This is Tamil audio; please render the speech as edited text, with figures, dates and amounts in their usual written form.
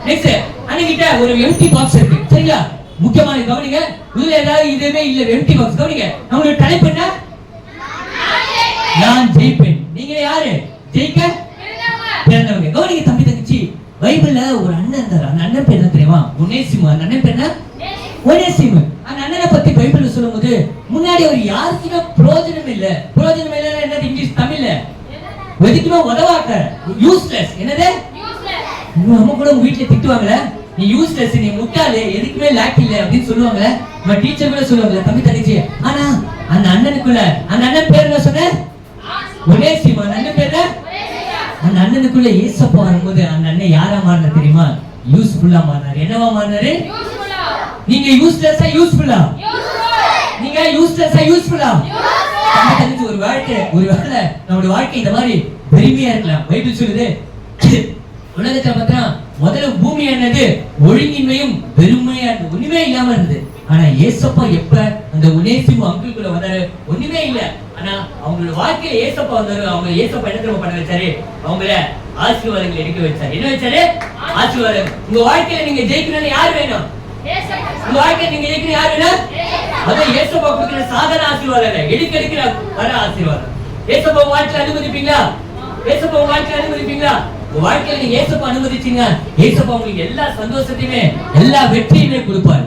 நெக்ஸ்ட் அன்னைக்கிட்ட ஒரு எம்டி பாக்ஸ் இருக்கு. சரிங்களா? முக்கியமான கவனிங்க. இதுல ஏதாவது இதுவே இல்ல எம்டி பாக்ஸ் கவனிங்க. நம்மளுடைய தலைப்பு என்ன? நான் ஜெயிப்பேன். நீங்க யாரு? ஜெயிக்க பிறந்தவங்க. கவனிங்க தம்பி தங்கச்சி, பைபிள்ல ஒரு அண்ணன் இருந்தார். அந்த அண்ணன் பேர் என்ன தெரியுமா? ஒனேசிமு. அந்த அண்ணன் பேர் என்ன? ஒனேசிமு. அந்த அண்ணனை பத்தி பைபிள்ல சொல்லும்போது முன்னாடி அவர் யாருக்குமே பிரயோஜனம் இல்ல. பிரயோஜனம் இல்ல என்னது இங்கிலீஷ் தமிழ்ல எதுக்குமே உதவாக்க, யூஸ்லெஸ். என்னது? நம்ம கூட வீட்டுல திட்டுவாங்கல, நீ யூஸ்லெஸ், நீ முட்டாளு, எதுக்குமே லாக் இல்ல அப்படின்னு சொல்லுவாங்க. நம்ம டீச்சர் கூட சொல்லுவாங்க தம்பி தங்கச்சி. ஆனா அந்த அண்ணனுக்குள்ள அந்த அண்ணன் பேர் என்ன சொன்ன? ஒனேசிமு. அந்த அண்ணன் பேர் என்ன? அந்த அண்ணனுக்குள்ள ஏசப்பா வரும்போது அந்த அண்ணன் யாரா மாறினார் தெரியுமா? யூஸ்ஃபுல்லா மாறினார். என்னவா மாறினாரு? நீங்க யூஸ்லெஸ்ஸா யூஸ்ஃபுல்லா? நீங்க யூஸ்லெஸ்ஸா யூஸ்ஃபுல்லா? தம்பி தங்கச்சி, ஒரு வேளை நம்மளுடைய வாழ்க்கை இந்த மாதிரி பெருமையா இருக்கலாம். பைபிள் சொல்லுது உலகத்துல பார்த்தா முதல்ல பூமி என்னது? ஒழுங்கின்மையும் பெருமையா இருந்தது, ஒண்ணுமே இல்லாம இருந்தது. ஆனா ஏசப்பா எப்ப அந்த ஒனேசிமு அங்கிள்குள்ள வந்தாரு, ஒண்ணுமே இல்ல. ஆனா அவங்களோட வாழ்க்கையில ஏசப்பா வந்தாரு. அவங்க ஏசப்பா என்ன தெரியுமா பண்ண வச்சாரு? அவங்கள ஆசீர்வாதங்கள் எடுக்க வச்சாரு. என்ன வச்சாரு? ஆசீர்வாதம். உங்க வாழ்க்கையில நீங்க ஜெயிக்கணும்னு யார் வேணும்? உங்க வாழ்க்கையில நீங்க ஜெயிக்கணும் யார் வேணும்? அதான் ஏசப்பா கொடுக்கிற சாதாரண ஆசீர்வாதம் இல்ல, எடுக்கிற வர ஆசீர்வாதம். ஏசப்பா வாழ்க்கையில அனுமதிப்பீங்களா? ஏசப்பா வாழ்க்கையில அனுமதிப்பீங்களா? உங்க வாழ்க்கையில நீங்க ஏசப்பா அனுமதிச்சீங்க, ஏசப்பா உங்களுக்கு எல்லா சந்தோஷத்தையுமே எல்லா வெற்றியுமே கொடுப்பாரு.